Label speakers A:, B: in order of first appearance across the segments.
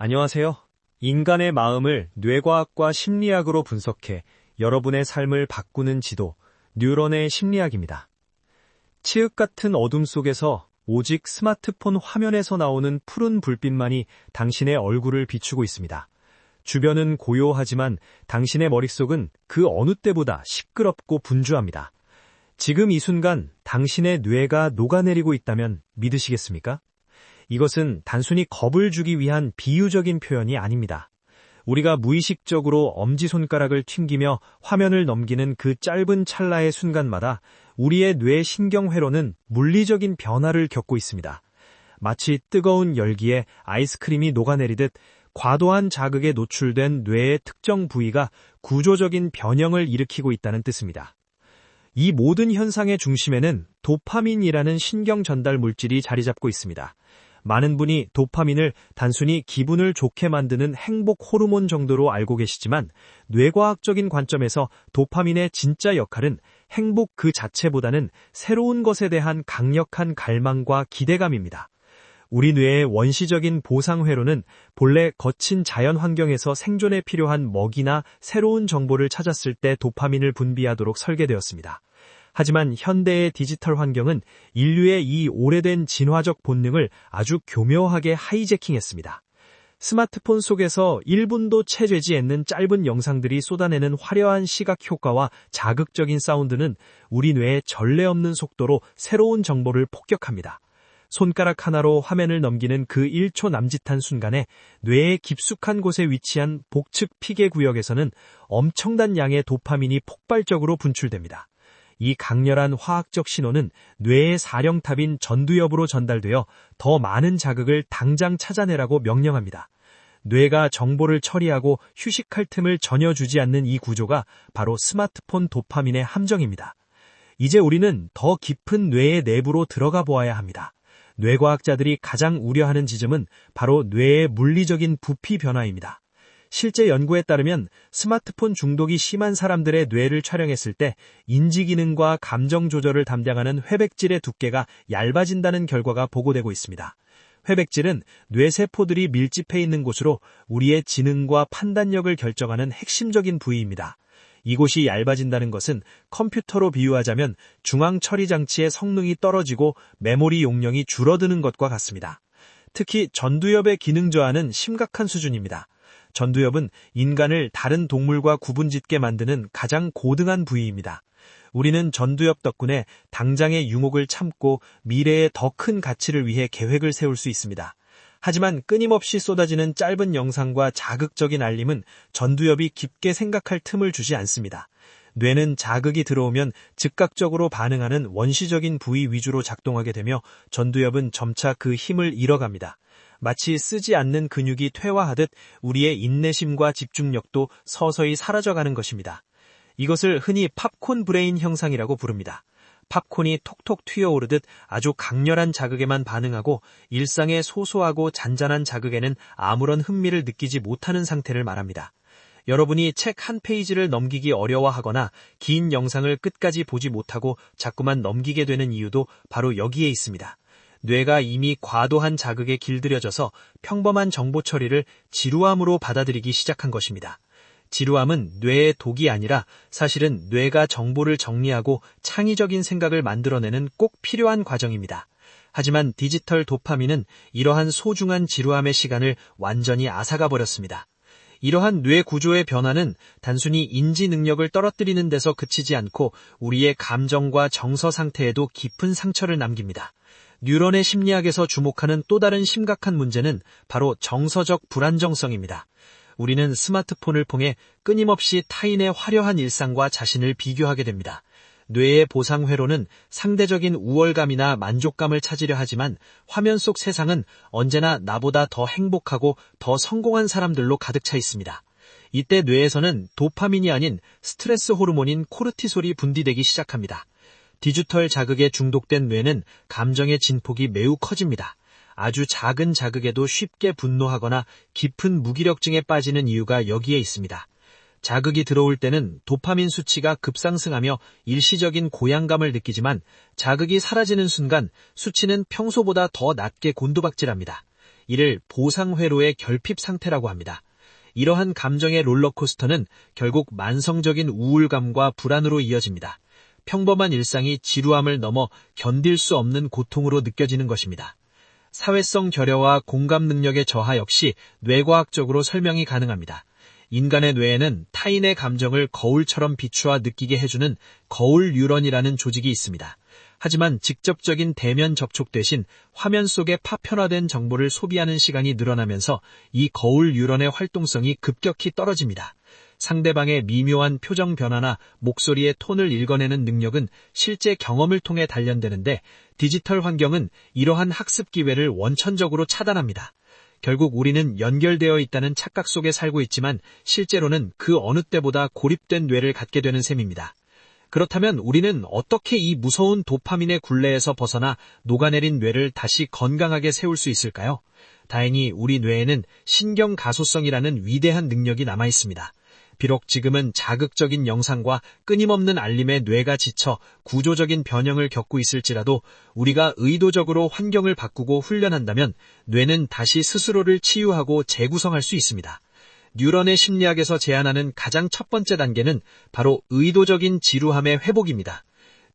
A: 안녕하세요. 인간의 마음을 뇌과학과 심리학으로 분석해 여러분의 삶을 바꾸는 지도, 뉴런의 심리학입니다. 칠흑 같은 어둠 속에서 오직 스마트폰 화면에서 나오는 푸른 불빛만이 당신의 얼굴을 비추고 있습니다. 주변은 고요하지만 당신의 머릿속은 그 어느 때보다 시끄럽고 분주합니다. 지금 이 순간 당신의 뇌가 녹아내리고 있다면 믿으시겠습니까? 이것은 단순히 겁을 주기 위한 비유적인 표현이 아닙니다. 우리가 무의식적으로 엄지손가락을 튕기며 화면을 넘기는 그 짧은 찰나의 순간마다 우리의 뇌 신경회로는 물리적인 변화를 겪고 있습니다. 마치 뜨거운 열기에 아이스크림이 녹아내리듯 과도한 자극에 노출된 뇌의 특정 부위가 구조적인 변형을 일으키고 있다는 뜻입니다. 이 모든 현상의 중심에는 도파민이라는 신경 전달 물질이 자리 잡고 있습니다. 많은 분이 도파민을 단순히 기분을 좋게 만드는 행복 호르몬 정도로 알고 계시지만 뇌과학적인 관점에서 도파민의 진짜 역할은 행복 그 자체보다는 새로운 것에 대한 강력한 갈망과 기대감입니다. 우리 뇌의 원시적인 보상회로는 본래 거친 자연 환경에서 생존에 필요한 먹이나 새로운 정보를 찾았을 때 도파민을 분비하도록 설계되었습니다. 하지만 현대의 디지털 환경은 인류의 이 오래된 진화적 본능을 아주 교묘하게 하이제킹했습니다. 스마트폰 속에서 1분도 채 되지 않는 짧은 영상들이 쏟아내는 화려한 시각 효과와 자극적인 사운드는 우리 뇌의 전례 없는 속도로 새로운 정보를 폭격합니다. 손가락 하나로 화면을 넘기는 그 1초 남짓한 순간에 뇌의 깊숙한 곳에 위치한 복측 피계 구역에서는 엄청난 양의 도파민이 폭발적으로 분출됩니다. 이 강렬한 화학적 신호는 뇌의 사령탑인 전두엽으로 전달되어 더 많은 자극을 당장 찾아내라고 명령합니다. 뇌가 정보를 처리하고 휴식할 틈을 전혀 주지 않는 이 구조가 바로 스마트폰 도파민의 함정입니다. 이제 우리는 더 깊은 뇌의 내부로 들어가 보아야 합니다. 뇌과학자들이 가장 우려하는 지점은 바로 뇌의 물리적인 부피 변화입니다. 실제 연구에 따르면 스마트폰 중독이 심한 사람들의 뇌를 촬영했을 때 인지 기능과 감정 조절을 담당하는 회백질의 두께가 얇아진다는 결과가 보고되고 있습니다. 회백질은 뇌세포들이 밀집해 있는 곳으로 우리의 지능과 판단력을 결정하는 핵심적인 부위입니다. 이곳이 얇아진다는 것은 컴퓨터로 비유하자면 중앙 처리 장치의 성능이 떨어지고 메모리 용량이 줄어드는 것과 같습니다. 특히 전두엽의 기능 저하는 심각한 수준입니다. 전두엽은 인간을 다른 동물과 구분짓게 만드는 가장 고등한 부위입니다. 우리는 전두엽 덕분에 당장의 유목을 참고 미래의 더 큰 가치를 위해 계획을 세울 수 있습니다. 하지만 끊임없이 쏟아지는 짧은 영상과 자극적인 알림은 전두엽이 깊게 생각할 틈을 주지 않습니다. 뇌는 자극이 들어오면 즉각적으로 반응하는 원시적인 부위 위주로 작동하게 되며 전두엽은 점차 그 힘을 잃어갑니다. 마치 쓰지 않는 근육이 퇴화하듯 우리의 인내심과 집중력도 서서히 사라져가는 것입니다. 이것을 흔히 팝콘 브레인 현상이라고 부릅니다. 팝콘이 톡톡 튀어오르듯 아주 강렬한 자극에만 반응하고 일상의 소소하고 잔잔한 자극에는 아무런 흥미를 느끼지 못하는 상태를 말합니다. 여러분이 책 한 페이지를 넘기기 어려워하거나 긴 영상을 끝까지 보지 못하고 자꾸만 넘기게 되는 이유도 바로 여기에 있습니다. 뇌가 이미 과도한 자극에 길들여져서 평범한 정보 처리를 지루함으로 받아들이기 시작한 것입니다. 지루함은 뇌의 독이 아니라 사실은 뇌가 정보를 정리하고 창의적인 생각을 만들어내는 꼭 필요한 과정입니다. 하지만 디지털 도파민은 이러한 소중한 지루함의 시간을 완전히 앗아가 버렸습니다. 이러한 뇌 구조의 변화는 단순히 인지 능력을 떨어뜨리는 데서 그치지 않고 우리의 감정과 정서 상태에도 깊은 상처를 남깁니다. 뉴런의 심리학에서 주목하는 또 다른 심각한 문제는 바로 정서적 불안정성입니다. 우리는 스마트폰을 통해 끊임없이 타인의 화려한 일상과 자신을 비교하게 됩니다. 뇌의 보상회로는 상대적인 우월감이나 만족감을 찾으려 하지만 화면 속 세상은 언제나 나보다 더 행복하고 더 성공한 사람들로 가득 차 있습니다. 이때 뇌에서는 도파민이 아닌 스트레스 호르몬인 코르티솔이 분비되기 시작합니다. 디지털 자극에 중독된 뇌는 감정의 진폭이 매우 커집니다. 아주 작은 자극에도 쉽게 분노하거나 깊은 무기력증에 빠지는 이유가 여기에 있습니다. 자극이 들어올 때는 도파민 수치가 급상승하며 일시적인 고양감을 느끼지만 자극이 사라지는 순간 수치는 평소보다 더 낮게 곤두박질합니다.
B: 이를 보상회로의 결핍 상태라고 합니다. 이러한 감정의 롤러코스터는 결국 만성적인 우울감과 불안으로 이어집니다. 평범한 일상이 지루함을 넘어 견딜 수 없는 고통으로 느껴지는 것입니다. 사회성 결여와 공감 능력의 저하 역시 뇌과학적으로 설명이 가능합니다. 인간의 뇌에는 타인의 감정을 거울처럼 비추어 느끼게 해주는 거울 뉴런이라는 조직이 있습니다. 하지만 직접적인 대면 접촉 대신 화면 속에 파편화된 정보를 소비하는 시간이 늘어나면서 이 거울 뉴런의 활동성이 급격히 떨어집니다. 상대방의 미묘한 표정 변화나 목소리의 톤을 읽어내는 능력은 실제 경험을 통해 단련되는데 디지털 환경은 이러한 학습 기회를 원천적으로 차단합니다. 결국 우리는 연결되어 있다는 착각 속에 살고 있지만 실제로는 그 어느 때보다 고립된 뇌를 갖게 되는 셈입니다. 그렇다면 우리는 어떻게 이 무서운 도파민의 굴레에서 벗어나 녹아내린 뇌를 다시 건강하게 세울 수 있을까요? 다행히 우리 뇌에는 신경가소성이라는 위대한 능력이 남아 있습니다. 비록 지금은 자극적인 영상과 끊임없는 알림에 뇌가 지쳐 구조적인 변형을 겪고 있을지라도 우리가 의도적으로 환경을 바꾸고 훈련한다면 뇌는 다시 스스로를 치유하고 재구성할 수 있습니다. 뉴런의 심리학에서 제안하는 가장 첫 번째 단계는 바로 의도적인 지루함의 회복입니다.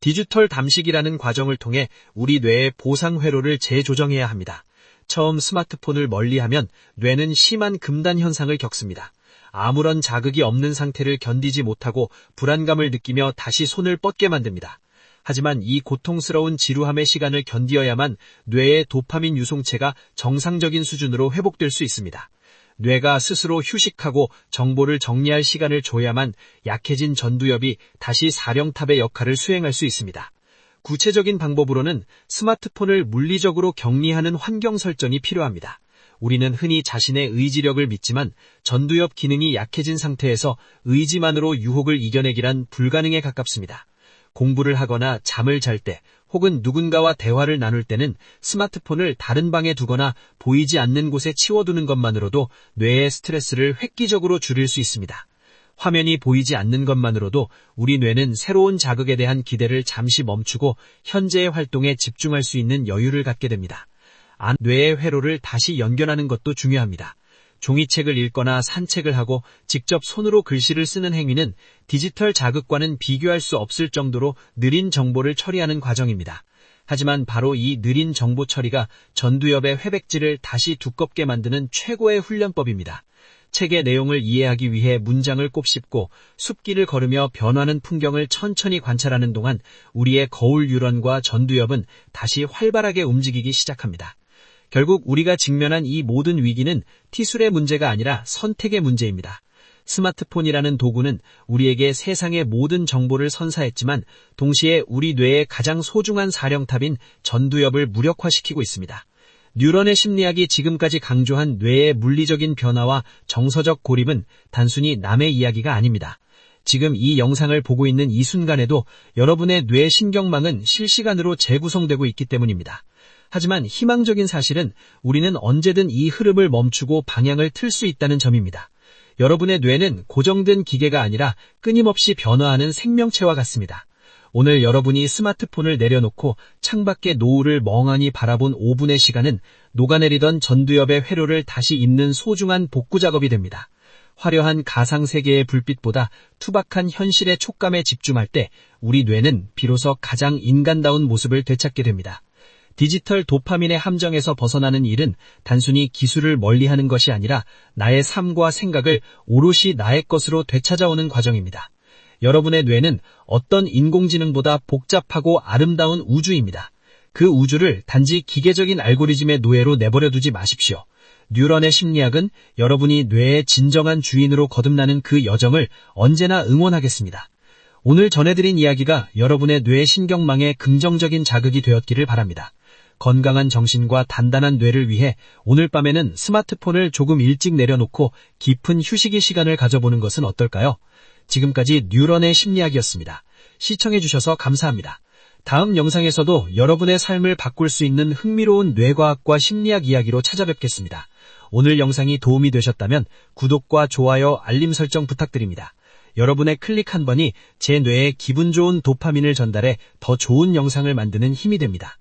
B: 디지털 담식이라는 과정을 통해 우리 뇌의 보상 회로를 재조정해야 합니다. 처음 스마트폰을 멀리하면 뇌는 심한 금단 현상을 겪습니다. 아무런 자극이 없는 상태를 견디지 못하고 불안감을 느끼며 다시 손을 뻗게 만듭니다. 하지만 이 고통스러운 지루함의 시간을 견디어야만 뇌의 도파민 유송체가 정상적인 수준으로 회복될 수 있습니다. 뇌가 스스로 휴식하고 정보를 정리할 시간을 줘야만 약해진 전두엽이 다시 사령탑의 역할을 수행할 수 있습니다. 구체적인 방법으로는 스마트폰을 물리적으로 격리하는 환경 설정이 필요합니다. 우리는 흔히 자신의 의지력을 믿지만 전두엽 기능이 약해진 상태에서 의지만으로 유혹을 이겨내기란 불가능에 가깝습니다. 공부를 하거나 잠을 잘 때 혹은 누군가와 대화를 나눌 때는 스마트폰을 다른 방에 두거나 보이지 않는 곳에 치워두는 것만으로도 뇌의 스트레스를 획기적으로 줄일 수 있습니다. 화면이 보이지 않는 것만으로도 우리 뇌는 새로운 자극에 대한 기대를 잠시 멈추고 현재의 활동에 집중할 수 있는 여유를 갖게 됩니다. 뇌의 회로를 다시 연결하는 것도 중요합니다. 종이책을 읽거나 산책을 하고 직접 손으로 글씨를 쓰는 행위는 디지털 자극과는 비교할 수 없을 정도로 느린 정보를 처리하는 과정입니다. 하지만 바로 이 느린 정보 처리가 전두엽의 회백질을 다시 두껍게 만드는 최고의 훈련법입니다. 책의 내용을 이해하기 위해 문장을 곱씹고 숲길을 걸으며 변하는 풍경을 천천히 관찰하는 동안 우리의 거울 뉴런과 전두엽은 다시 활발하게 움직이기 시작합니다. 결국 우리가 직면한 이 모든 위기는 티술의 문제가 아니라 선택의 문제입니다. 스마트폰이라는 도구는 우리에게 세상의 모든 정보를 선사했지만 동시에 우리 뇌의 가장 소중한 사령탑인 전두엽을 무력화시키고 있습니다. 뉴런의 심리학이 지금까지 강조한 뇌의 물리적인 변화와 정서적 고립은 단순히 남의 이야기가 아닙니다. 지금 이 영상을 보고 있는 이 순간에도 여러분의 뇌 신경망은 실시간으로 재구성되고 있기 때문입니다. 하지만 희망적인 사실은 우리는 언제든 이 흐름을 멈추고 방향을 틀 수 있다는 점입니다. 여러분의 뇌는 고정된 기계가 아니라 끊임없이 변화하는 생명체와 같습니다. 오늘 여러분이 스마트폰을 내려놓고 창밖의 노을을 멍하니 바라본 5분의 시간은 녹아내리던 전두엽의 회로를 다시 잇는 소중한 복구 작업이 됩니다. 화려한 가상세계의 불빛보다 투박한 현실의 촉감에 집중할 때 우리 뇌는 비로소 가장 인간다운 모습을 되찾게 됩니다. 디지털 도파민의 함정에서 벗어나는 일은 단순히 기술을 멀리하는 것이 아니라 나의 삶과 생각을 오롯이 나의 것으로 되찾아오는 과정입니다. 여러분의 뇌는 어떤 인공지능보다 복잡하고 아름다운 우주입니다. 그 우주를 단지 기계적인 알고리즘의 노예로 내버려 두지 마십시오. 뉴런의 심리학은 여러분이 뇌의 진정한 주인으로 거듭나는 그 여정을 언제나 응원하겠습니다. 오늘 전해드린 이야기가 여러분의 뇌 신경망에 긍정적인 자극이 되었기를 바랍니다. 건강한 정신과 단단한 뇌를 위해 오늘 밤에는 스마트폰을 조금 일찍 내려놓고 깊은 휴식의 시간을 가져보는 것은 어떨까요? 지금까지 뉴런의 심리학이었습니다. 시청해주셔서 감사합니다. 다음 영상에서도 여러분의 삶을 바꿀 수 있는 흥미로운 뇌과학과 심리학 이야기로 찾아뵙겠습니다. 오늘 영상이 도움이 되셨다면 구독과 좋아요, 알림 설정 부탁드립니다. 여러분의 클릭 한 번이 제 뇌에 기분 좋은 도파민을 전달해 더 좋은 영상을 만드는 힘이 됩니다.